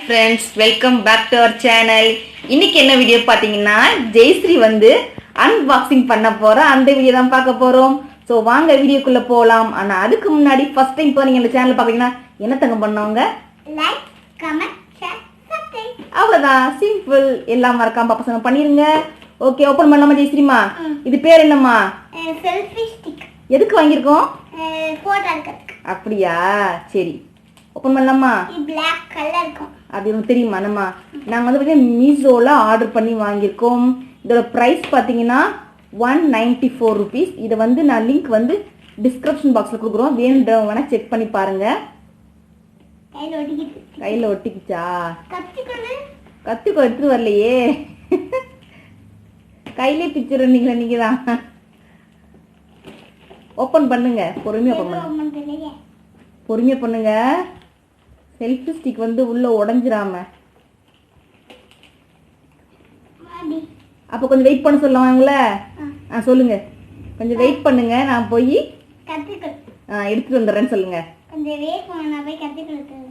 friends, welcome back to our channel. இன்னைக்கு என்ன video பாத்தீங்கன்னா ஜெயஸ்ரீ வந்து அன்பாக்சிங் பண்ண போற அந்த வீடியோ தான் பார்க்க போறோம். சோ வாங்க வீடியோக்குள்ள போலாம். ஆனா அதுக்கு முன்னாடி ஃபர்ஸ்ட் டைம் போறீங்க இந்த சேனல் பாத்தீங்கன்னா என்ன தங்க பண்ணவங்க லைக் கமெண்ட் ஷேர் சப்ஸ்கிரைப் அவ்வளவுதான் சிம்பிள். எல்லாம் மறக்காம பசங்க பண்ணிருங்க. ஓகே ஓபன் பண்ணலாமா ஜெயஸ்ரீமா? இது பேர் என்னம்மா? Selfie stick. எதுக்கு வாங்கியிருக்கோம்? போட்டோ எடுக்கிறதுக்கு. அப்படியா சரி ஓபன் பண்ணலாமா? இது Black கலர் இருக்கும். அது உங்களுக்கு தெரியுமா? நாங்கள் வந்து மீஷோவில் ஆர்டர் பண்ணி வாங்கியிருக்கோம். இதோட ப்ரைஸ் பார்த்தீங்கன்னா 194 rupees. இதை வந்து நான் லிங்க் வந்து டிஸ்கிரிப்ஷன் பாக்ஸில் கொடுக்குறோம். வேணுன்றவங்க செக் பண்ணி பாருங்க. கையில் ஒட்டிக்கிச்சா? கத்திக்கோ எடுத்துட்டு வரலையே. கையிலே பிக்சர் நீங்களா நீங்கள் தான். ஓப்பன் பண்ணுங்க, பொறுமையாக ஓப்பன் பண்ணுங்க, பொறுமையாக பண்ணுங்க. செல்ஃபி ஸ்டிக் வந்து உள்ள உடஞ்சிராம. அப்போ கொஞ்சம் வெயிட் பண்ண சொல்லுவாங்களே. சொல்லுங்க, கொஞ்சம் வெயிட் பண்ணுங்க, நான் போய் எடுத்துட்டு வந்துடுறேன்னு சொல்லுங்க. கொஞ்சம் வெயிட் பண்ண, நான் போய் கத்திக்கல் எடுத்துறேன்.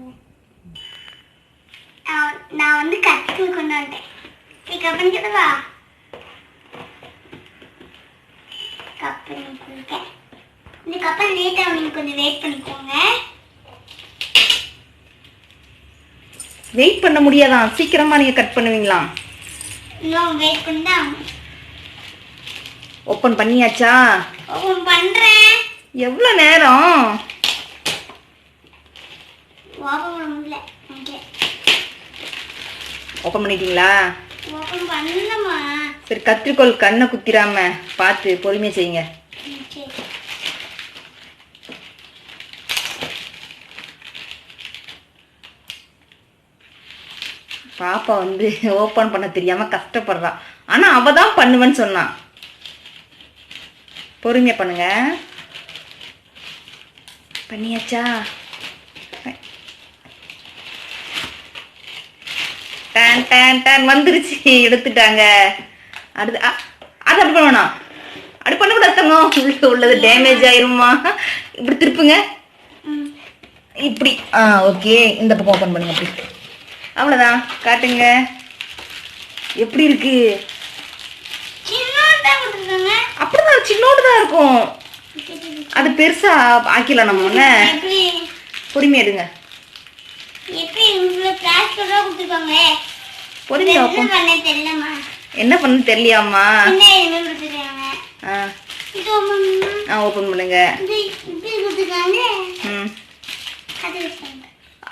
நான் வந்து கத்திக்கல் கொண்டு வந்தேன். கப்பன் கிட்டவா கப்பன் கொடுக்க. இந்த கப்பன் லேட் ஆகும், நீங்க கொஞ்சம் வெயிட் பண்ணிக்கோங்க. வெயிட் பண்ண முடியாதான், சீக்கிரமா நீங்க கட் பண்ணுவீங்களா? இன்னும் வெயிட் பண்ணா. ஓபன் பண்ணியாச்சா? ஓபன் பண்றேன். எவ்வளவு நேரம்? ஓபன் பண்ண முடியல. ஓபன் பண்ணிட்டீங்களா? ஓபன் பண்ணலமா. சரி, கத்திரிக்கோல் கண்ணை குத்திராம பார்த்து பொறுமையா செய்யுங்க. பாப்பா வந்து ஓப்பன் பண்ண தெரியாம கஷ்டப்படுறா. ஆனா அவ தான் பண்ணுவேன்னு சொன்னா. பொறுமையா பண்ணுங்க. பண்ணியாச்சா? டான் டான் டான் வந்துருச்சு, எடுத்துட்டாங்க. அடுத்து அது அப்படி பண்ணணும், அப்படி பண்ணக்கூடாது தங்கம், உள்ளது டேமேஜ் ஆயிருமா. இப்படி திருப்புங்க, இப்படி. ஓகே, இந்த பக்கம் ஓப்பன் பண்ணுங்க. அப்படி அவ்வளோதான், காட்டுங்க எப்படி இருக்கு. அப்படிதான் சின்னோடு தான் இருக்கும், அது பெருசா ஆக்கிடலாம் நம்ம. ஒன்று பொறுமையா எடுங்க. என்ன பண்ண தெரியலையாம்மா? ஓப்பன் பண்ணுங்க.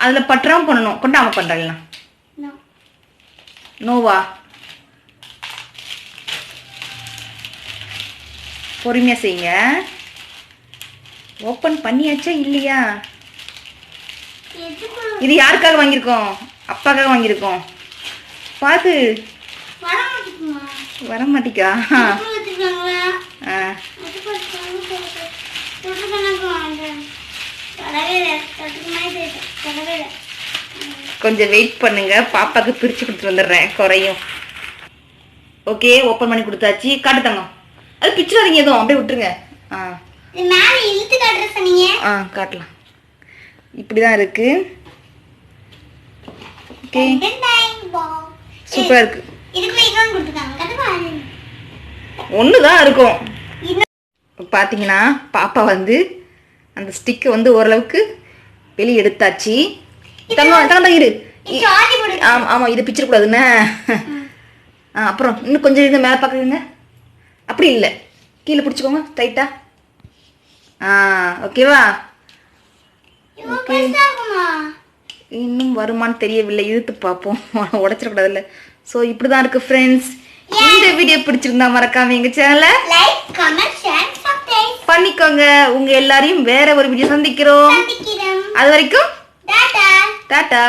அதில் பற்றாம பண்ணணும், கொண்டாம பண்ணுறீங்களா? நோவா? பொறுமையா செய்யுங்க. ஓப்பன் பண்ணியாச்சா இல்லையா? இது யாருக்காக வாங்கியிருக்கோம்? அப்பாக்காக வாங்கியிருக்கோம். பார்த்து வர மாட்டிக்கா? கொஞ்சம் வெயிட் பண்ணுங்க, பாப்பாக்கு பிரிச்சு கொடுத்துட்டு வந்துடுறேன், குறையும். ஓகே, ஓப்பன் பண்ணி கொடுத்தாச்சு. காட்டு தங்கம், அது பிச்சிடாதீங்க எதுவும், அப்படியே விட்டுருங்க. காட்டலாம். இப்படிதான் இருக்கு. ஓகே, சூப்பரா இருக்கு. ஒண்ணுதான் இருக்கும். பாத்தீங்கன்னா பாப்பா வந்து அந்த ஸ்டிக்கை வந்து ஓரளவுக்கு வெளியே எடுத்தாச்சு. தங்கம் இரு. ஆமா, இது பிச்சிடக்கூடாதுன்னு. அப்புறம் இன்னும் கொஞ்சம் இருங்க, மேலே பார்க்குறீங்க. அப்படி இல்லை, கீழே பிடிச்சிக்கோங்க டைட்டா. ஓகேவா? ஓகே, இன்னும் வருமானு தெரியவில்லை, இழுத்து பார்ப்போம், உடைச்சிடக்கூடாதுல்ல. ஸோ இப்படிதான் இருக்கு ஃப்ரெண்ட்ஸ். இந்த வீடியோ பிடிச்சிருந்தா மறக்காம எங்க சேனலை லைக் கமெண்ட் ஷேர் சப்ஸ்கிரைப் பண்ணிக்கோங்க. உங்க எல்லாரையும் வேற ஒரு வீடியோ சந்திக்கிறோம். அது வரைக்கும் டாடா.